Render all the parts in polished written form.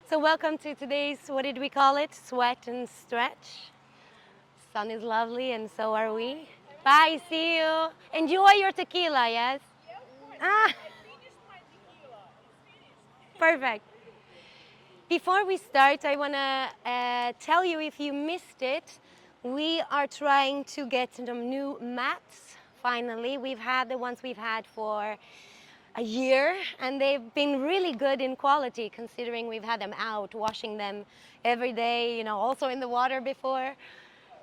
So welcome to today's, what did we call it? Sweat and stretch. Sun is lovely and so are we. Bye, see you. Enjoy your tequila, yes? Ah, perfect. Before we start, I want to tell you if you missed it, we are trying to get some new mats. Finally, we've had the ones we've had for a year and they've been really good in quality considering we've had them out, washing them every day, also in the water before.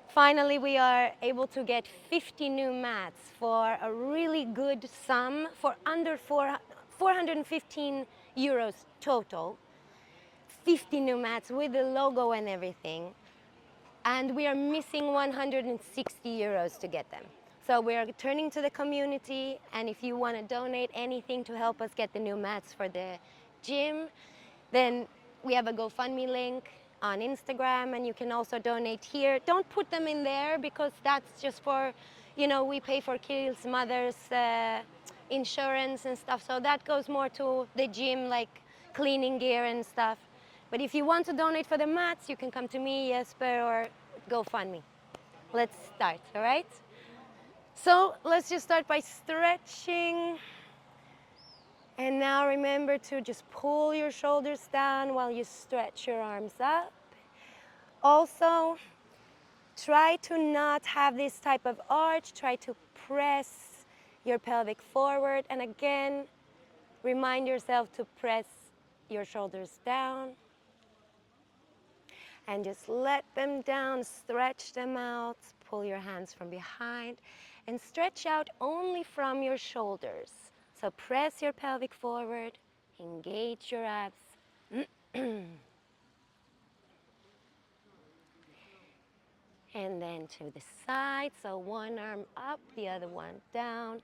Finally, we are able to get 50 new mats for a really good sum for under 415 euros total. 50 new mats with the logo and everything. And we are missing 160 euros to get them. So we are turning to the community, and if you want to donate anything to help us get the new mats for the gym, then we have a GoFundMe link on Instagram, and you can also donate here. Don't put them in there because that's just for, we pay for kids' mothers' insurance and stuff. So that goes more to the gym, like cleaning gear and stuff. But if you want to donate for the mats, you can come to me, Jesper, or GoFundMe. Let's start, all right? So let's just start by stretching. And now remember to just pull your shoulders down while you stretch your arms up. Also, try to not have this type of arch. Try to press your pelvic forward. And again, remind yourself to press your shoulders down. And just let them down, stretch them out, pull your hands from behind, and stretch out only from your shoulders. So press your pelvic forward, engage your abs. And then to the side, so one arm up, the other one down.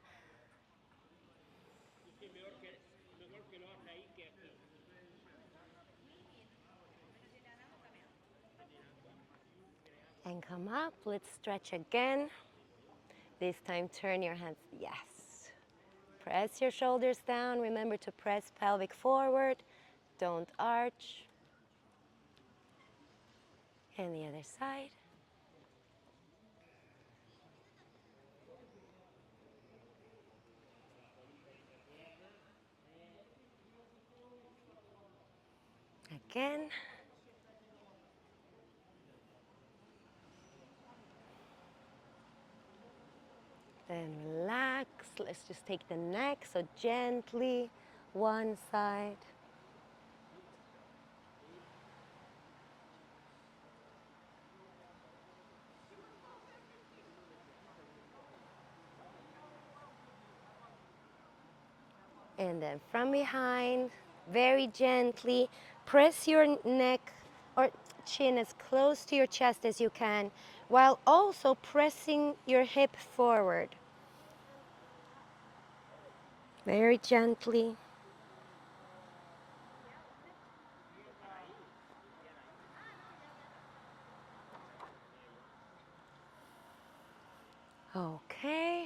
And come up, let's stretch again. This time turn your hands, yes. Press your shoulders down, remember to press pelvic forward, don't arch. And the other side. Again. Then relax. Let's just take the neck, so gently, one side. And then from behind, very gently, press your neck or chin as close to your chest as you can, while also pressing your hip forward. Very gently. Okay.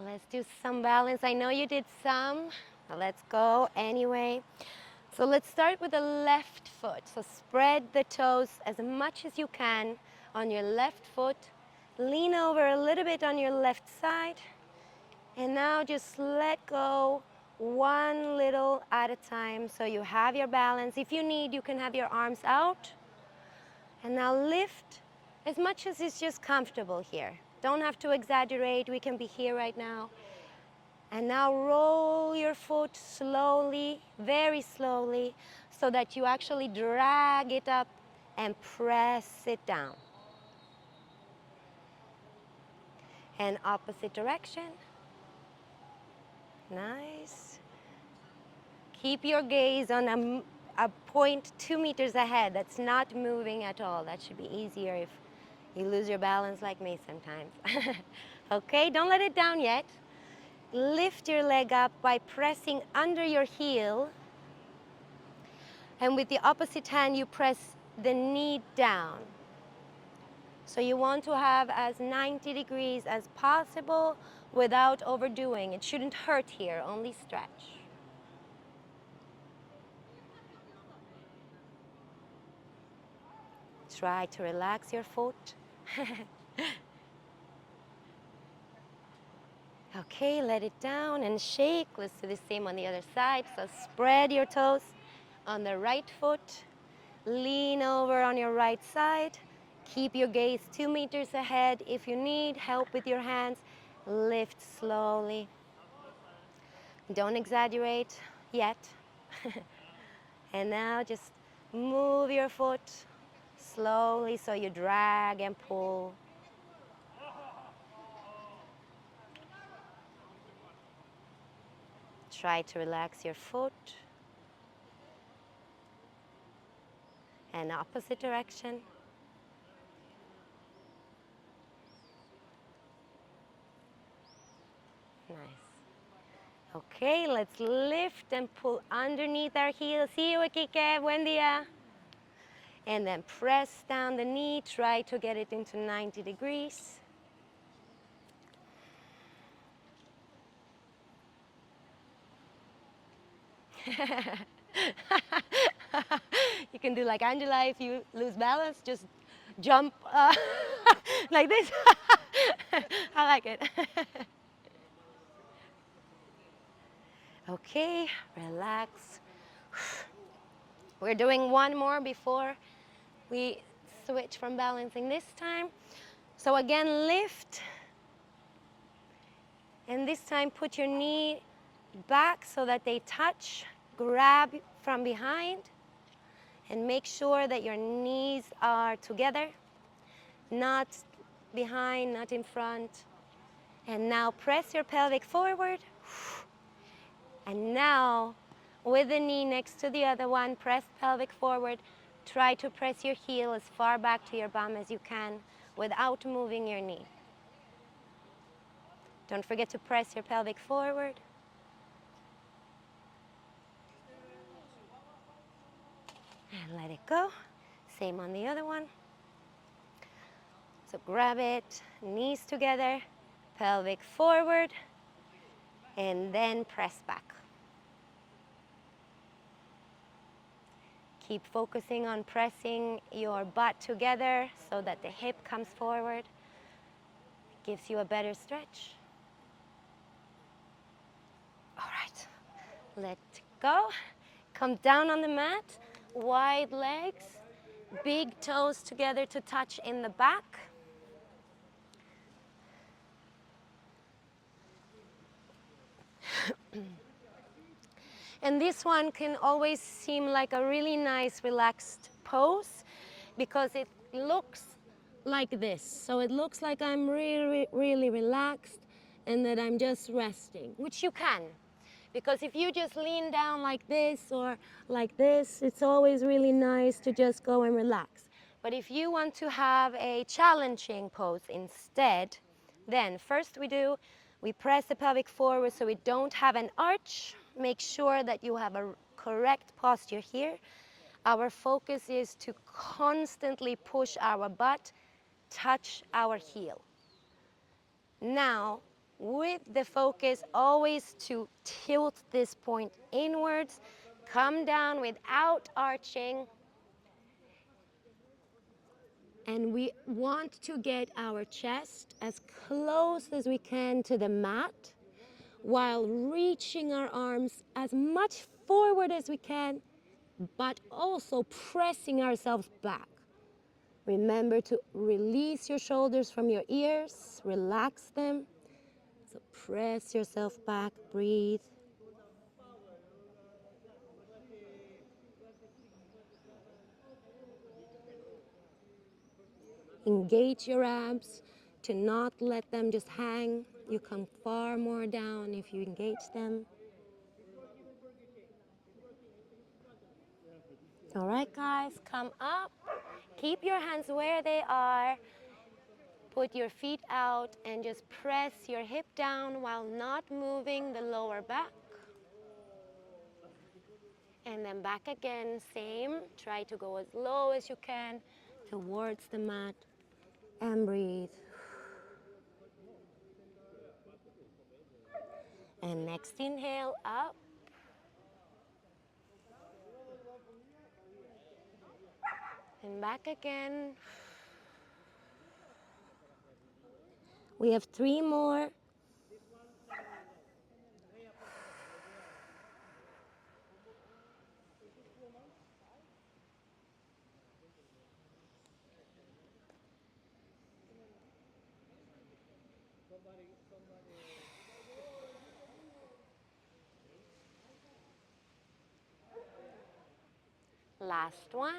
Let's do some balance. I know you did some. Let's go anyway. So let's start with the left foot. So spread the toes as much as you can on your left foot. Lean over a little bit on your left side. And now just let go one little at a time so you have your balance. If you need, you can have your arms out. And now lift as much as is just comfortable here. Don't have to exaggerate. We can be here right now. And now roll your foot slowly, very slowly, so that you actually drag it up and press it down. And opposite direction. Nice. Keep your gaze on a point 2 meters ahead. That's not moving at all. That should be easier if you lose your balance like me sometimes. Okay, don't let it down yet. Lift your leg up by pressing under your heel. And with the opposite hand, you press the knee down. So you want to have as 90 degrees as possible without overdoing. It shouldn't hurt here, only stretch. Try to relax your foot. Okay, let it down and shake. Let's do the same on the other side. So spread your toes on the right foot. Lean over on your right side. Keep your gaze 2 meters ahead. If you need help with your hands, lift slowly. Don't exaggerate yet. And now just move your foot slowly so you drag and pull. Try to relax your foot. And opposite direction. Nice. Okay, let's lift and pull underneath our heels. See you, Kike. Buen día. And then press down the knee. Try to get it into 90 degrees. You can do like Angela. If you lose balance, just jump like this. I like it. Okay, relax. We're doing one more before we switch from balancing this time. So again, lift. And this time put your knee back so that they touch. Grab from behind. And make sure that your knees are together. Not behind, not in front. And now press your pelvic forward. And now, with the knee next to the other one, press pelvic forward. Try to press your heel as far back to your bum as you can without moving your knee. Don't forget to press your pelvic forward. And let it go. Same on the other one. So grab it, knees together, pelvic forward, and then press back. Keep focusing on pressing your butt together so that the hip comes forward. It gives you a better stretch. All right, let go. Come down on the mat, wide legs, big toes together to touch in the back. And this one can always seem like a really nice relaxed pose because it looks like this. So it looks like I'm really, really relaxed and that I'm just resting, which you can. Because if you just lean down like this or like this, it's always really nice to just go and relax. But if you want to have a challenging pose instead, then first we press the pelvic forward so we don't have an arch. Make sure that you have a correct posture here. Our focus is to constantly push our butt, touch our heel. Now, with the focus always to tilt this point inwards, come down without arching. And we want to get our chest as close as we can to the mat while reaching our arms as much forward as we can, but also pressing ourselves back. Remember to release your shoulders from your ears, relax them. So press yourself back, breathe. Engage your abs to not let them just hang. You come far more down if you engage them. All right, guys, come up. Keep your hands where they are. Put your feet out and just press your hip down while not moving the lower back. And then back again, same. Try to go as low as you can towards the mat and breathe. And next inhale, up. And back again. We have 3 more. Last one.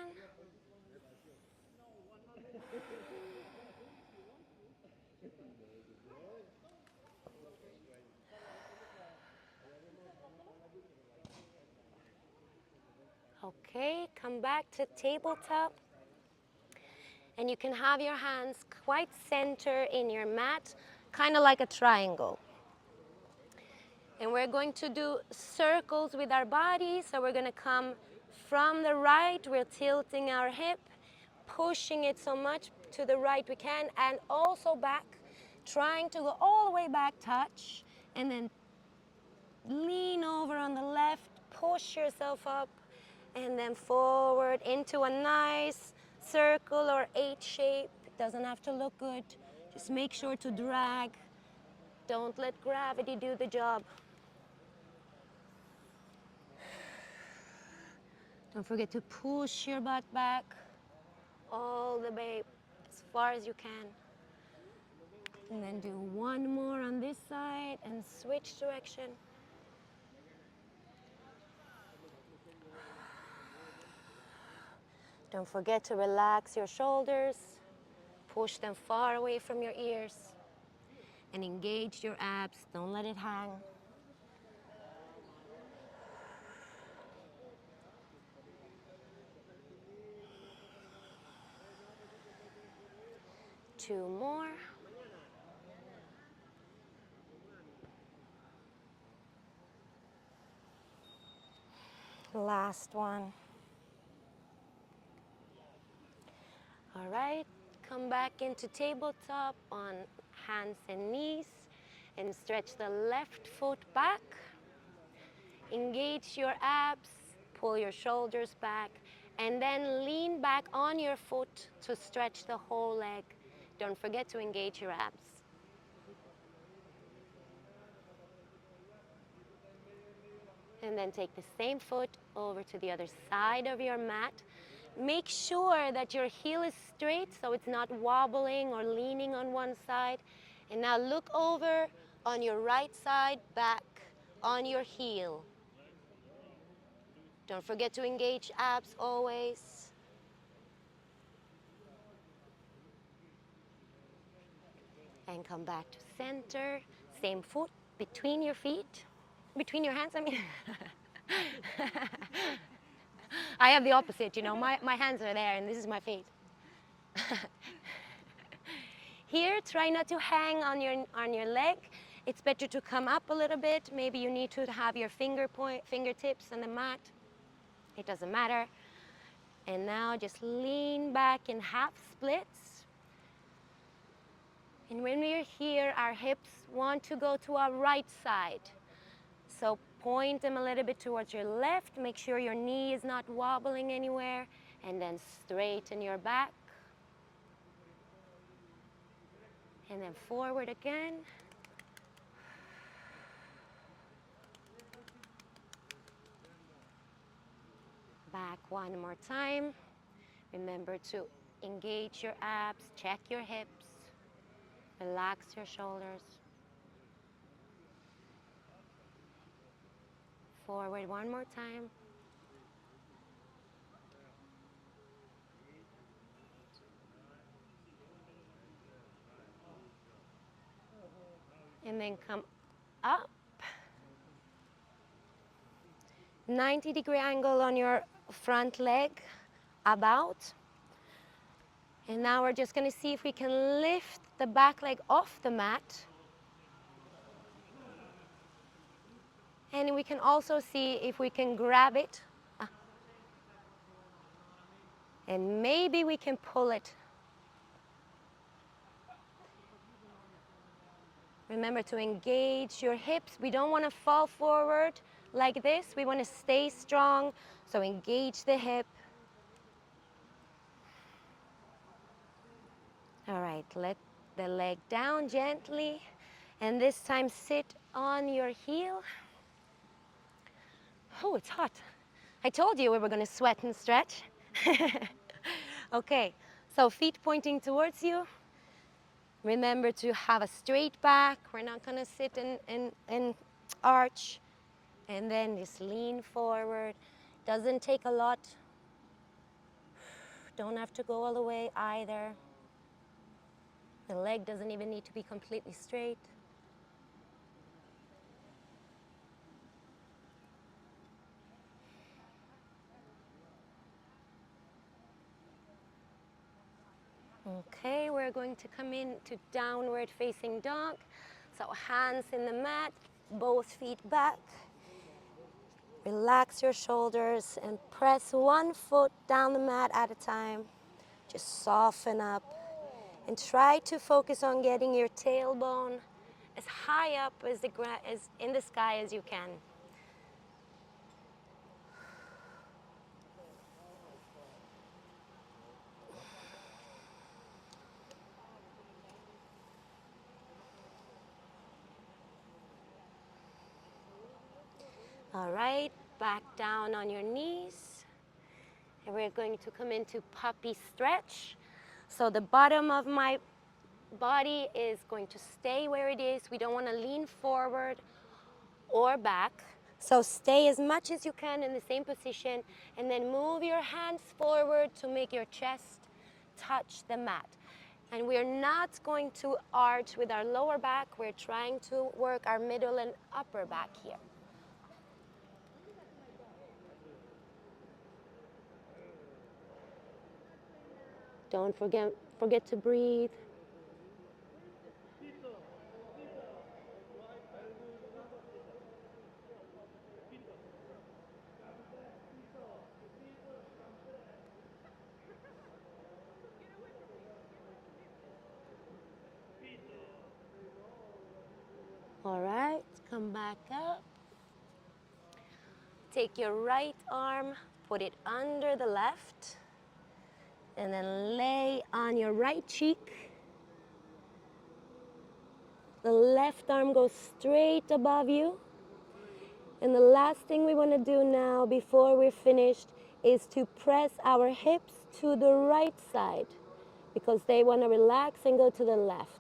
Okay, come back to tabletop. And you can have your hands quite center in your mat, kind of like a triangle. And we're going to do circles with our body. So we're going to come from the right, we're tilting our hip, pushing it so much to the right we can, and also back, trying to go all the way back, touch, and then lean over on the left, push yourself up, and then forward into a nice circle or H shape. It doesn't have to look good. Just make sure to drag. Don't let gravity do the job. Don't forget to push your butt back all the way as far as you can. And then do one more on this side and switch direction. Don't forget to relax your shoulders. Push them far away from your ears. And engage your abs. Don't let it hang. Two more. Last one. All right, come back into tabletop on hands and knees and stretch the left foot back. Engage your abs, pull your shoulders back, and then lean back on your foot to stretch the whole leg. Don't forget to engage your abs. And then take the same foot over to the other side of your mat. Make sure that your heel is straight so it's not wobbling or leaning on one side. And now look over on your right side, back on your heel. Don't forget to engage abs always. And come back to center. Same foot between your feet. Between your hands, I mean. I have the opposite, you know. My hands are there and this is my feet. Here, try not to hang on your leg. It's better to come up a little bit. Maybe you need to have your fingertips on the mat. It doesn't matter. And now just lean back in half splits. And when we're here, our hips want to go to our right side. So point them a little bit towards your left. Make sure your knee is not wobbling anywhere. And then straighten your back. And then forward again. Back one more time. Remember to engage your abs, check your hips, relax your shoulders. Forward one more time. And then come up. 90-degree angle on your front leg, about. And now we're just going to see if we can lift the back leg off the mat. And we can also see if we can grab it. And maybe we can pull it. Remember to engage your hips. We don't want to fall forward like this. We want to stay strong. So engage the hip. All right, let the leg down gently, and this time sit on your heel. Oh, it's hot. I told you we were going to sweat and stretch. Okay, so feet pointing towards you. Remember to have a straight back. We're not going to sit and arch. And then just lean forward. Doesn't take a lot. Don't have to go all the way either. The leg doesn't even need to be completely straight. Okay, we're going to come into downward facing dog. So hands in the mat, both feet back. Relax your shoulders and press one foot down the mat at a time. Just soften up and try to focus on getting your tailbone as high up as in the sky as you can. All right, back down on your knees. And we're going to come into puppy stretch. So the bottom of my body is going to stay where it is. We don't want to lean forward or back. So stay as much as you can in the same position, and then move your hands forward to make your chest touch the mat. And we're not going to arch with our lower back. We're trying to work our middle and upper back here. Don't forget to breathe. All right, come back up. Take your right arm, put it under the left, and then lay on your right cheek. The left arm goes straight above you. And the last thing we want to do now before we're finished is to press our hips to the right side because they want to relax and go to the left.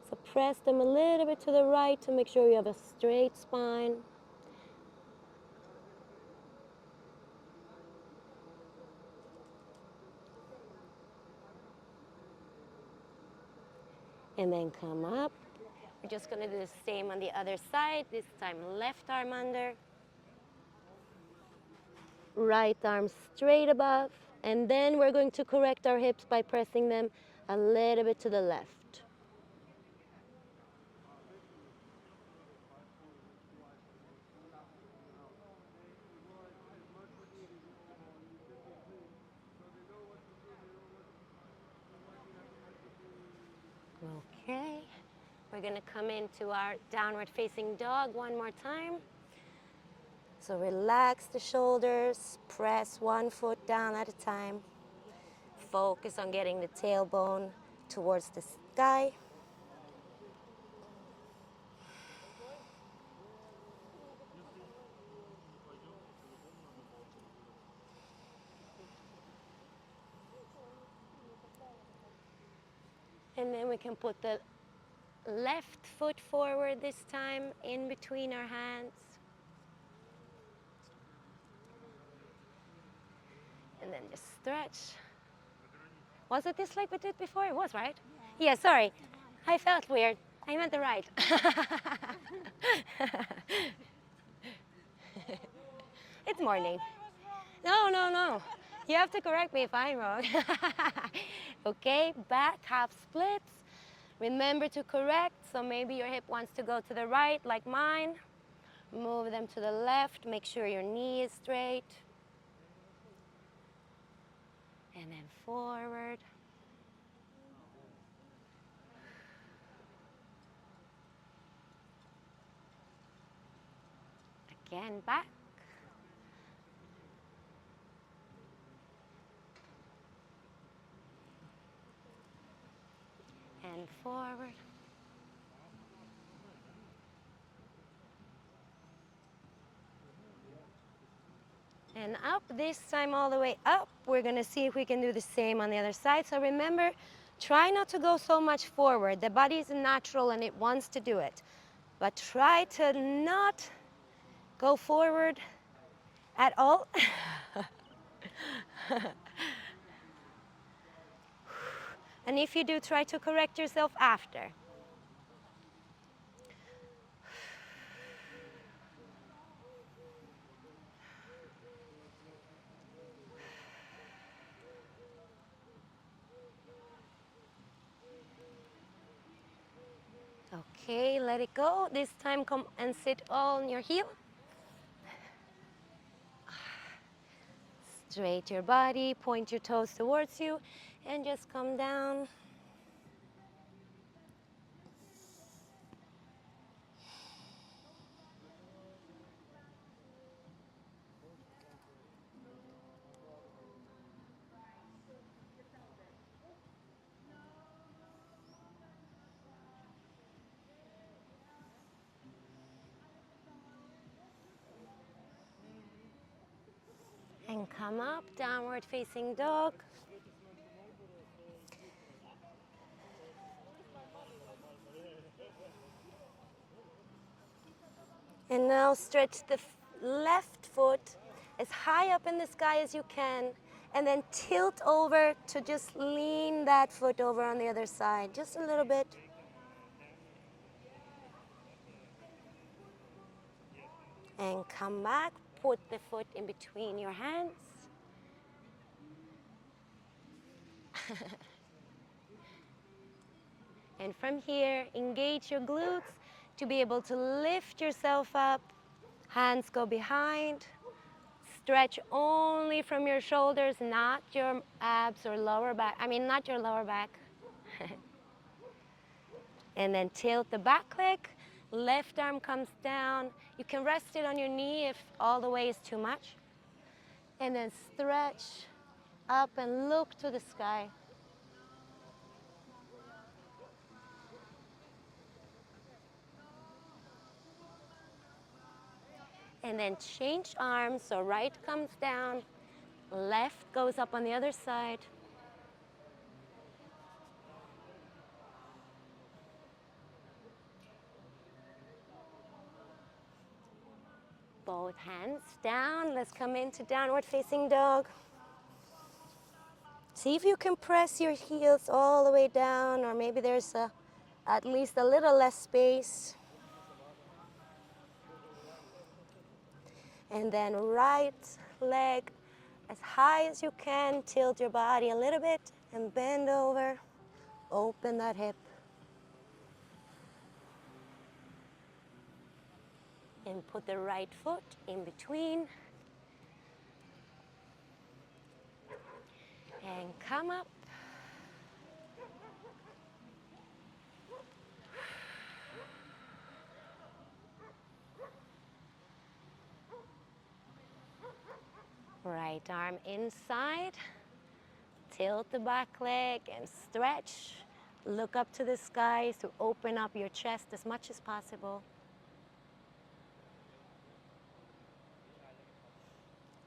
So press them a little bit to the right to make sure you have a straight spine. And then come up. We're just going to do the same on the other side. This time left arm under. Right arm straight above. And then we're going to correct our hips by pressing them a little bit to the left. Okay. We're going to come into our downward facing dog one more time. So relax the shoulders, press one foot down at a time. Focus on getting the tailbone towards the sky. And then we can put the left foot forward this time in between our hands. And then just stretch. Was it this like we did before? It was, right? Yeah, sorry. I felt weird. I meant the right. It's morning. No, no, no. You have to correct me if I'm wrong. Okay, back half splits. Remember to correct, so maybe your hip wants to go to the right like mine. Move them to the left, make sure your knee is straight. And then forward. Again, back. and forward. And up, this time all the way up. We're gonna see if we can do the same on the other side. So remember, try not to go so much forward. The body is natural and it wants to do it. But try to not go forward at all. And if you do, try to correct yourself after. Okay, let it go. This time come and sit on your heel. Straight your body, point your toes towards you, and just come down. And come up, downward facing dog. And now stretch the left foot as high up in the sky as you can, and then tilt over to just lean that foot over on the other side, just a little bit. And come back, put the foot in between your hands. And from here, engage your glutes to be able to lift yourself up. Hands go behind. Stretch only from your shoulders, not your abs or lower back. I mean, not your lower back. And then tilt the back leg. Left arm comes down. You can rest it on your knee if all the way is too much. And then stretch up and look to the sky. And then change arms, so right comes down, left goes up on the other side. Both hands down. Let's come into downward facing dog. See if you can press your heels all the way down, or maybe there's at least a little less space. And then right leg as high as you can. Tilt your body a little bit and bend over. Open that hip. And put the right foot in between. And come up. Right arm inside. Tilt the back leg and stretch. Look up to the sky to open up your chest as much as possible.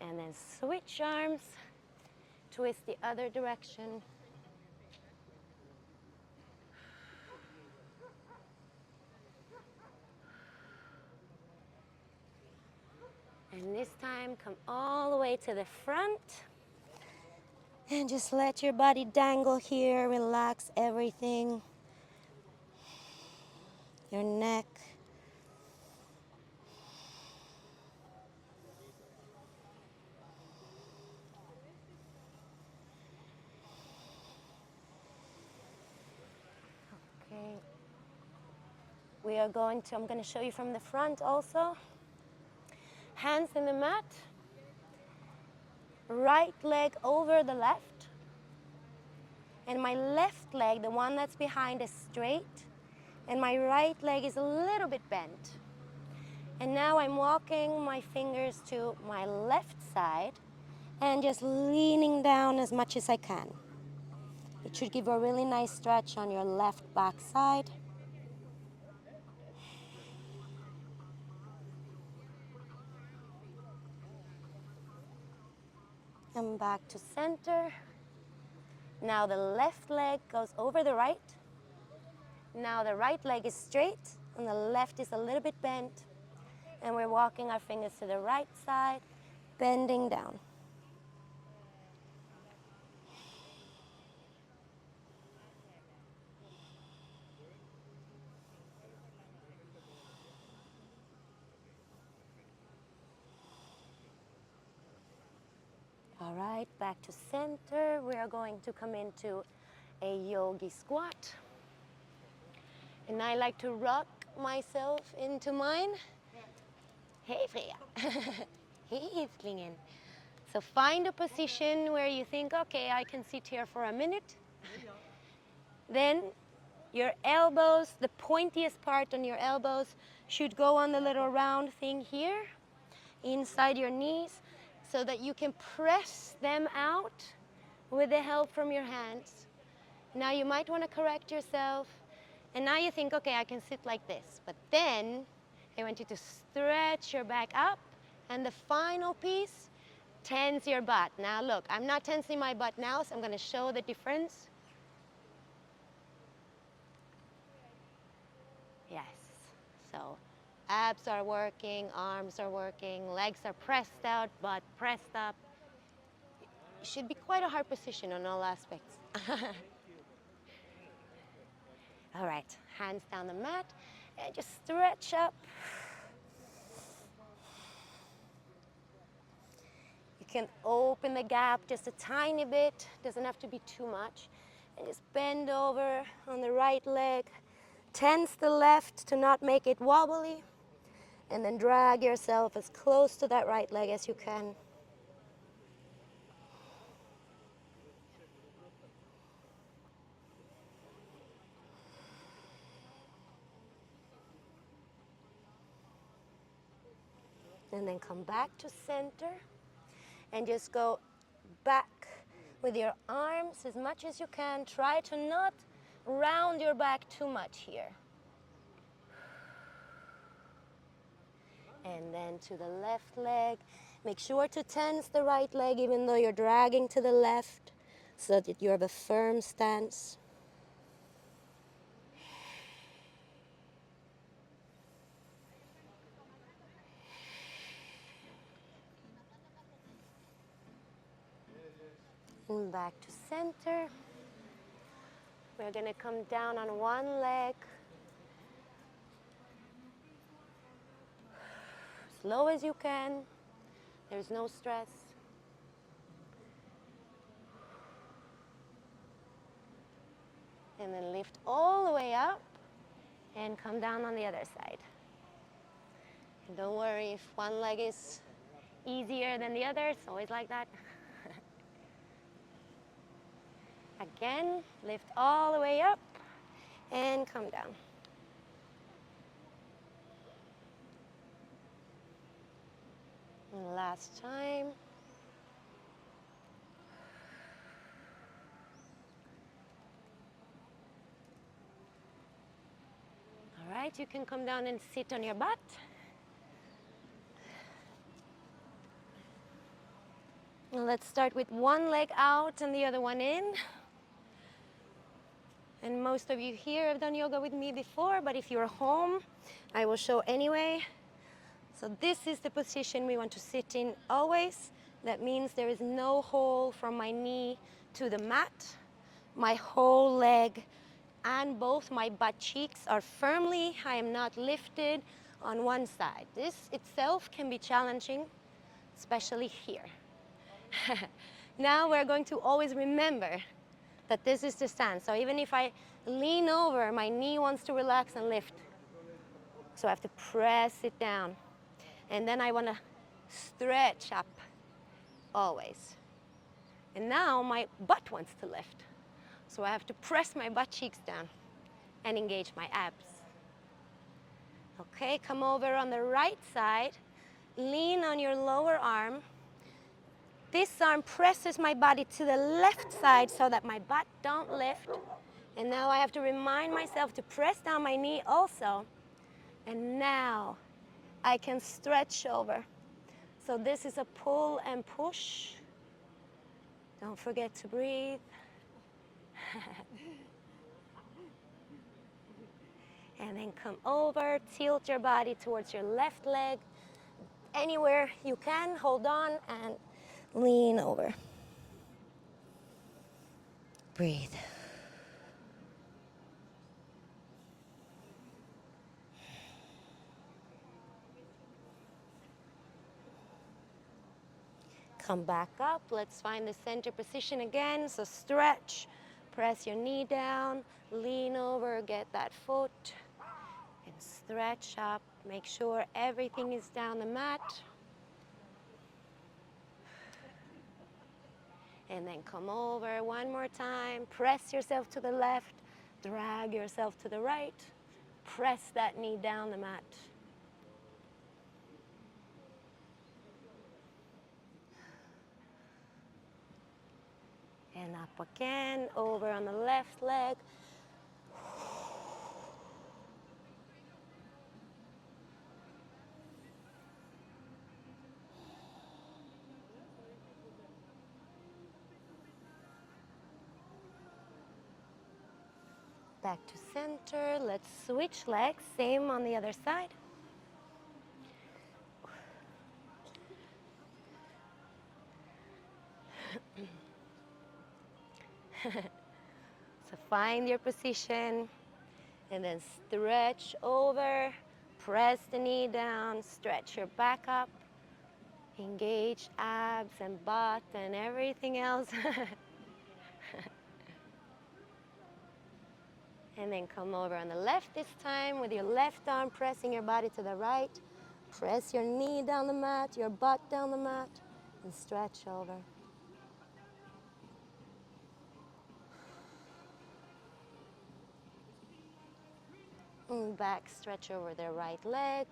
And then switch arms. Twist the other direction. And this time, come all the way to the front. And just let your body dangle here. Relax everything. Your neck. Okay. I'm going to show you from the front also. Hands in the mat. Right leg over the left. And my left leg, the one that's behind, is straight. And my right leg is a little bit bent. And now I'm walking my fingers to my left side and just leaning down as much as I can. It should give a really nice stretch on your left back side. Come back to center. Now the left leg goes over the right. Now the right leg is straight and the left is a little bit bent. And we're walking our fingers to the right side, bending down. All right, back to center. We are going to come into a yogi squat. And I like to rock myself into mine. Hey, Freya. Hey, Hiflingen. So find a position where you think, okay, I can sit here for a minute. Then your elbows, the pointiest part on your elbows, should go on the little round thing here, inside your knees, so that you can press them out with the help from your hands. Now you might want to correct yourself. And now you think, okay, I can sit like this. But then I want you to stretch your back up. And the final piece, tense your butt. Now look, I'm not tensing my butt now, so I'm going to show the difference. Yes. So abs are working, arms are working, legs are pressed out, butt pressed up. It should be quite a hard position on all aspects. All right, hands down the mat and just stretch up. You can open the gap just a tiny bit, doesn't have to be too much. And just bend over on the right leg, tense the left to not make it wobbly, and then drag yourself as close to that right leg as you can. And then come back to center and just go back with your arms as much as you can. Try to not round your back too much here. And then to the left leg. Make sure to tense the right leg even though you're dragging to the left so that you have a firm stance. And back to center. We're going to come down on one leg. Slow as you can. There's no stress. And then lift all the way up and come down on the other side. And don't worry if one leg is easier than the other. It's always like that. Again, lift all the way up and come down. And last time. All right, you can come down and sit on your butt. And let's start with one leg out and the other one in. And most of you here have done yoga with me before, but if you're home, I will show anyway. So this is the position we want to sit in always. That means there is no hole from my knee to the mat. My whole leg and both my butt cheeks are firmly, I am not lifted on one side. This itself can be challenging, especially here. Now we're going to always remember that this is the stance. So even if I lean over, my knee wants to relax and lift. So I have to press it down. And then I want to stretch up always. And now my butt wants to lift. So I have to press my butt cheeks down and engage my abs. Okay, come over on the right side. Lean on your lower arm. This arm presses my body to the left side so that my butt don't lift. And now I have to remind myself to press down my knee also. And now I can stretch over. So this is a pull and push. Don't forget to breathe. And then come over, tilt your body towards your left leg. Anywhere you can, hold on and lean over. Breathe. Come back up. Let's find the center position again. So stretch, press your knee down, lean over, get that foot, and stretch up. Make sure everything is down the mat. And then come over one more time. Press yourself to the left, drag yourself to the right. Press that knee down the mat. And up again, over on the left leg. Back to center. Let's switch legs. Same on the other side. So find your position and then stretch over. Press the knee down. Stretch your back up. Engage abs and butt and everything else. And then come over on the left this time with your left arm pressing your body to the right. Press your knee down the mat, your butt down the mat, and stretch over. And back, stretch over the right leg.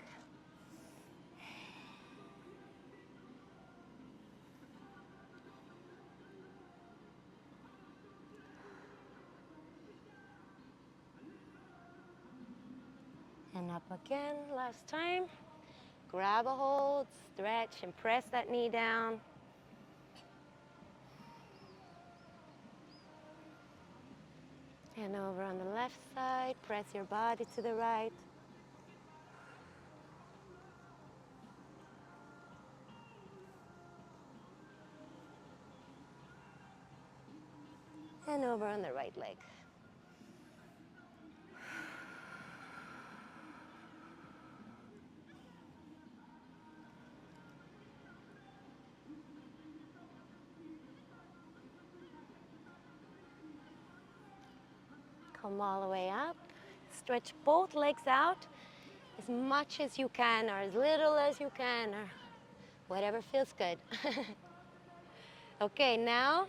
And up again, last time. Grab a hold, stretch, and press that knee down. And over on the left side, press your body to the right. And over on the right leg. Come all the way up. Stretch both legs out as much as you can, or as little as you can, or whatever feels good. Okay, now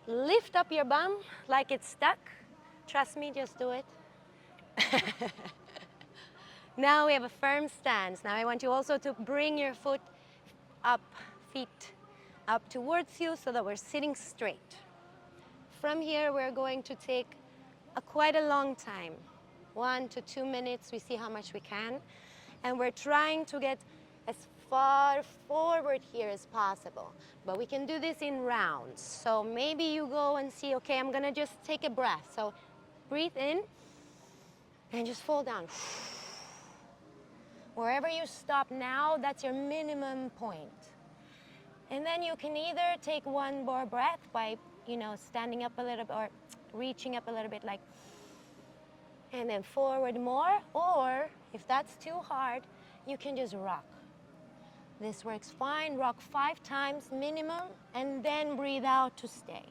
lift up your bum like it's stuck. Trust me, just do it. Now we have a firm stance. Now I want you also to bring your foot up, feet up towards you so that we're sitting straight. From here, we're going to take quite a long time, 1 to 2 minutes. We see how much we can. And we're trying to get as far forward here as possible. But we can do this in rounds. So maybe you go and see, okay, I'm gonna just take a breath. So breathe in and just fall down. Wherever you stop now, that's your minimum point. And then you can either take one more breath by, standing up a little bit or reaching up a little bit, like, and then forward more. Or if that's too hard, you can just rock. This works fine. Rock 5 times minimum, and then breathe out to stay.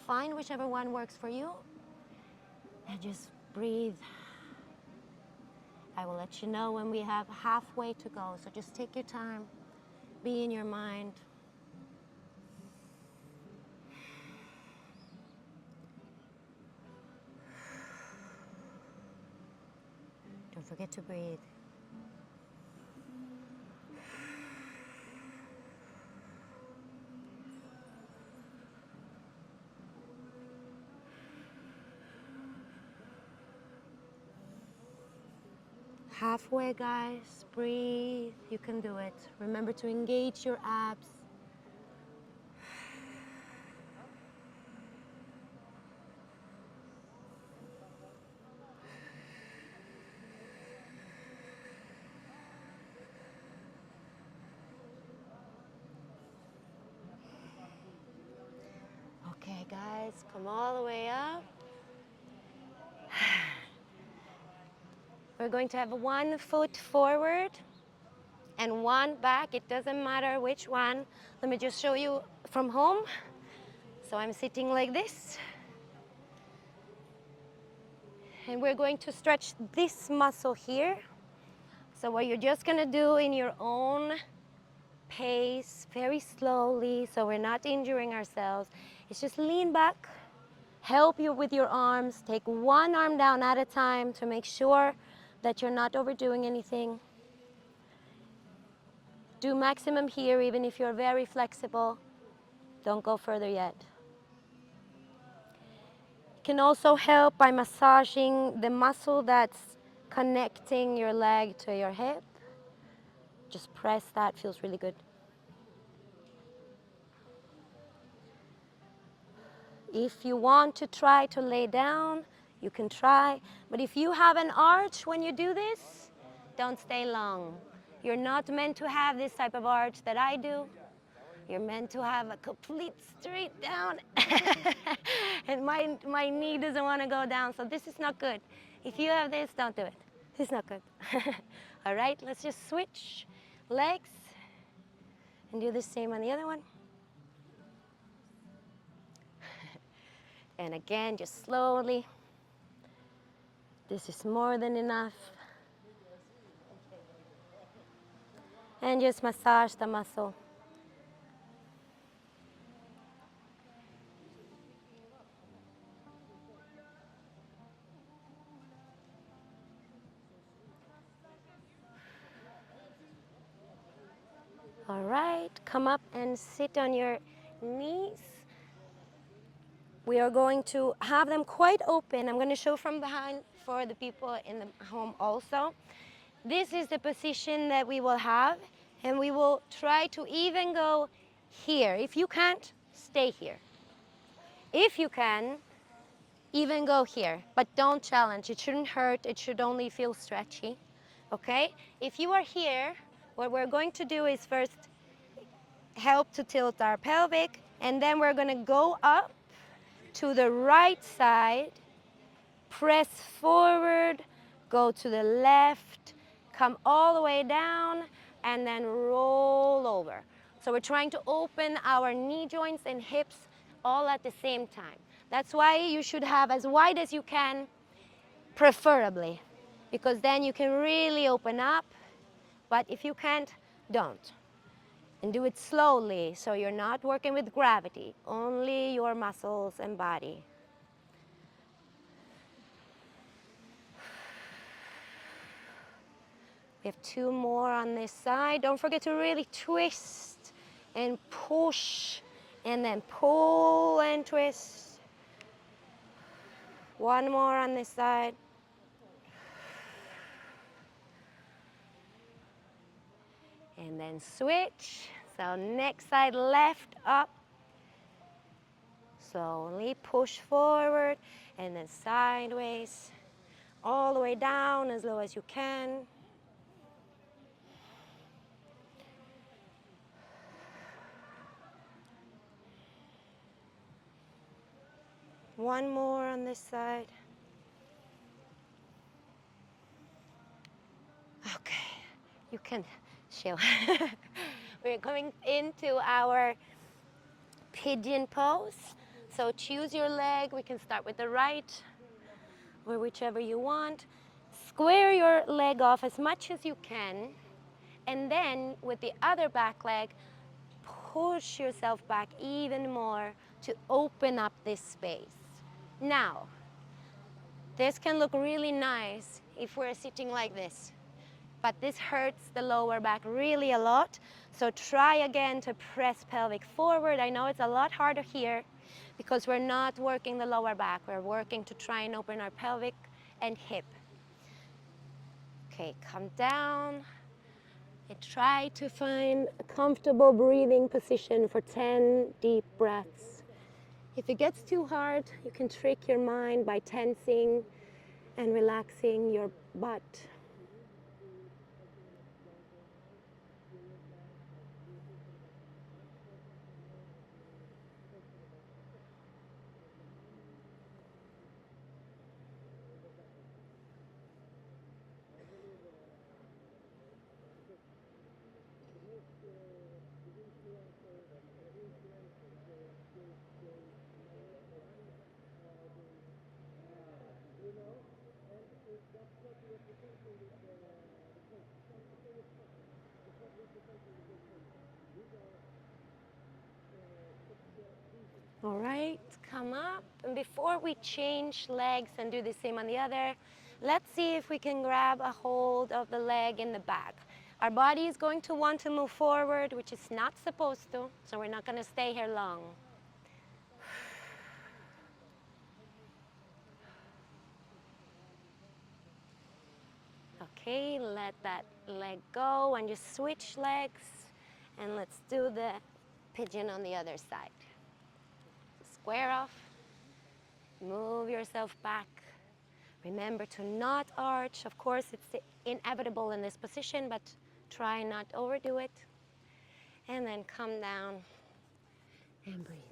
Find whichever one works for you, and just breathe. I will let you know when we have halfway to go, so just take your time. Be in your mind. Don't forget to breathe. Halfway, guys. Breathe. You can do it. Remember to engage your abs. Okay, guys, come all the way up. We're going to have one foot forward and one back. It doesn't matter which one. Let me just show you from home. So I'm sitting like this. And we're going to stretch this muscle here. So what you're just gonna do in your own pace, very slowly, so we're not injuring ourselves, is just lean back, help you with your arms, take one arm down at a time to make sure that you're not overdoing anything. Do maximum here, even if you're very flexible. Don't go further yet. It can also help by massaging the muscle that's connecting your leg to your hip. Just press that, feels really good. If you want to try to lay down, you can try. But if you have an arch when you do this, don't stay long. You're not meant to have this type of arch that I do. You're meant to have a complete straight down. And my knee doesn't want to go down, so this is not good. If you have this, don't do it. It's not good. All right, let's just switch legs and do the same on the other one. And again, just slowly. This is more than enough. And just massage the muscle. All right, come up and sit on your knees. We are going to have them quite open. I'm going to show from behind for the people in the home also. This is the position that we will have, and we will try to even go here. If you can't, stay here. If you can, even go here, but don't challenge. It shouldn't hurt. It should only feel stretchy, okay? If you are here, what we're going to do is first help to tilt our pelvic, and then we're going to go up to the right side, press forward, go to the left, come all the way down, and then roll over. So we're trying to open our knee joints and hips all at the same time. That's why you should have as wide as you can, preferably, because then you can really open up. But if you can't, don't. And do it slowly, so you're not working with gravity, only your muscles and body. We have two more on this side. Don't forget to really twist and push, and then pull and twist. One more on this side. And then switch. So next side, left, up. Slowly push forward, and then sideways. All the way down as low as you can. One more on this side. Okay, you can chill. We're coming into our pigeon pose. So choose your leg. We can start with the right or whichever you want. Square your leg off as much as you can. And then with the other back leg, push yourself back even more to open up this space. Now, this can look really nice if we're sitting like this, but this hurts the lower back really a lot. So try again to press pelvic forward. I know it's a lot harder here because we're not working the lower back. We're working to try and open our pelvic and hip. Okay, come down and try to find a comfortable breathing position for 10 deep breaths. If it gets too hard, you can trick your mind by tensing and relaxing your butt. All right, come up. And before we change legs and do the same on the other, let's see if we can grab a hold of the leg in the back. Our body is going to want to move forward, which is not supposed to, so we're not going to stay here long. Okay, let that leg go and just switch legs. And let's do the pigeon on the other side. Square off, move yourself back. Remember to not arch. Of course, it's inevitable in this position, but try not to overdo it. And then come down and breathe.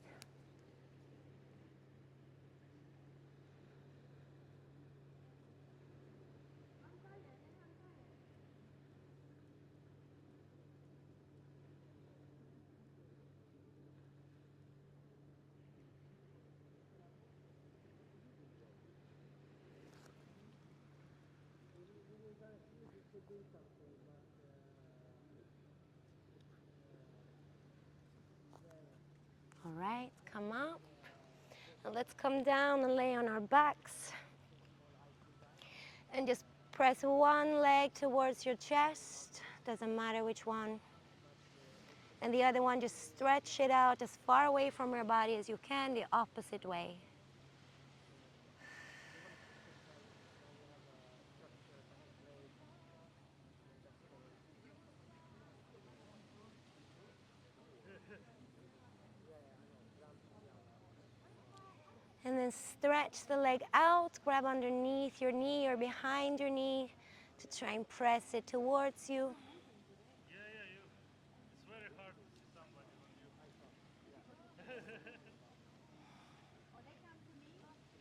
All right, come up. And let's come down and lay on our backs. And just press one leg towards your chest. Doesn't matter which one. And the other one, just stretch it out as far away from your body as you can, the opposite way. And then stretch the leg out, grab underneath your knee or behind your knee to try and press it towards you. It's very hard to see somebody when you.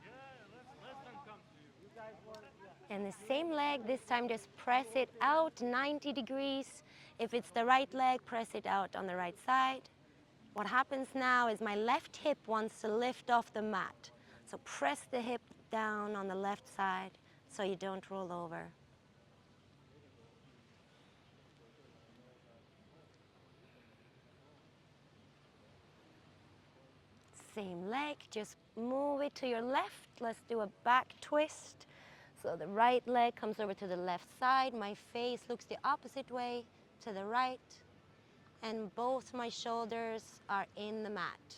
Yeah, let them come to you. You guys want it? Yeah. And the same leg, this time just press it out 90 degrees. If it's the right leg, press it out on the right side. What happens now is my left hip wants to lift off the mat. So press the hip down on the left side so you don't roll over. Same leg, just move it to your left. Let's do a back twist. So the right leg comes over to the left side. My face looks the opposite way to the right. And both my shoulders are in the mat.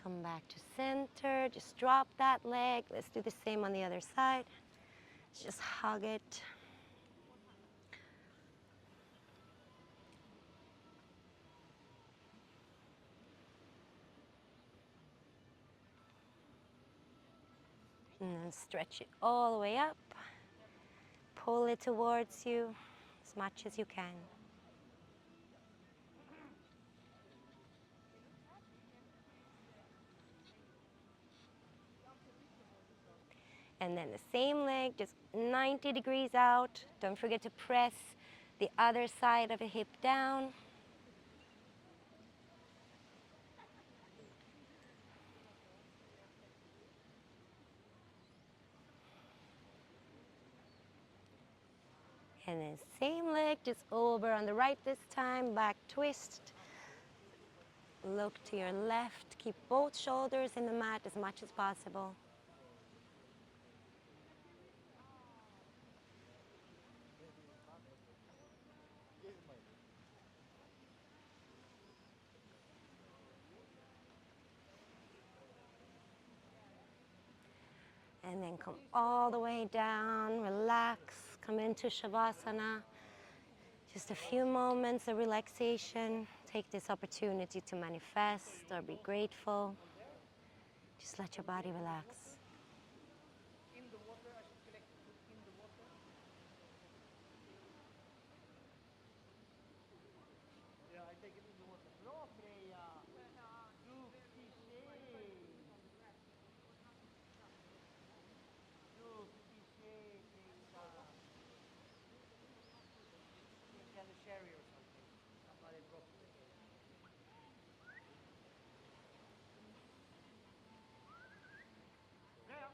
Come back to center, just drop that leg. Let's do the same on the other side. Just hug it. And then stretch it all the way up. Pull it towards you as much as you can. And then the same leg, just 90 degrees out. Don't forget to press the other side of the hip down. And then same leg, just over on the right this time, back twist. Look to your left, keep both shoulders in the mat as much as possible. And then come all the way down, relax, come into Shavasana. Just a few moments of relaxation. Take this opportunity to manifest or be grateful. Just let your body relax. In the water, I should collect it in the water. Yeah, I take it in the water. Bra Freja! Duktig tjej! Duktig tjej, Freja! Think kind of sherry or something. Somebody dropped it. Freja!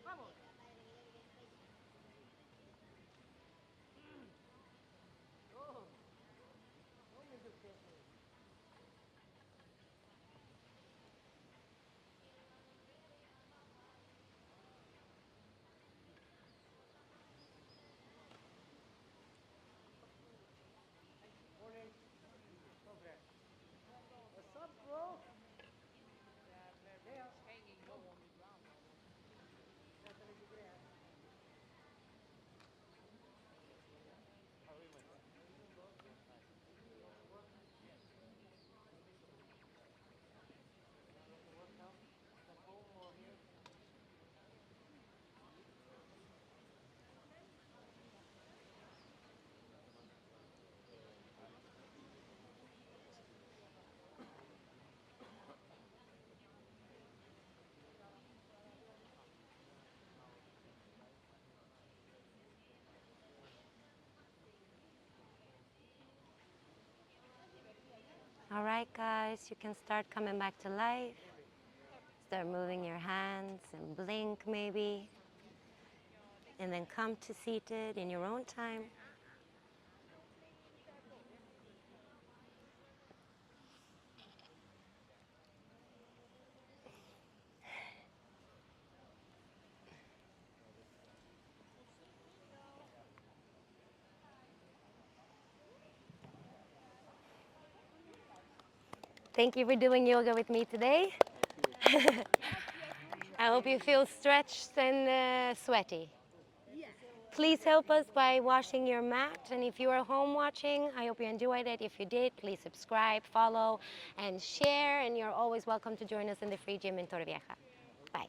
Vamos! Oh! Oh, min duktiga tjej! Morning! So fresh. What's up, bro? Freja! Äta lite gräs. Work out at home or here? All right, guys, you can start coming back to life. Start moving your hands and blink maybe. And then come to seated in your own time. Thank you for doing yoga with me today. I hope you feel stretched and sweaty. Please help us by washing your mat. And if you are home watching, I hope you enjoyed it. If you did, please subscribe, follow, and share. And you're always welcome to join us in the free gym in Torrevieja. Bye.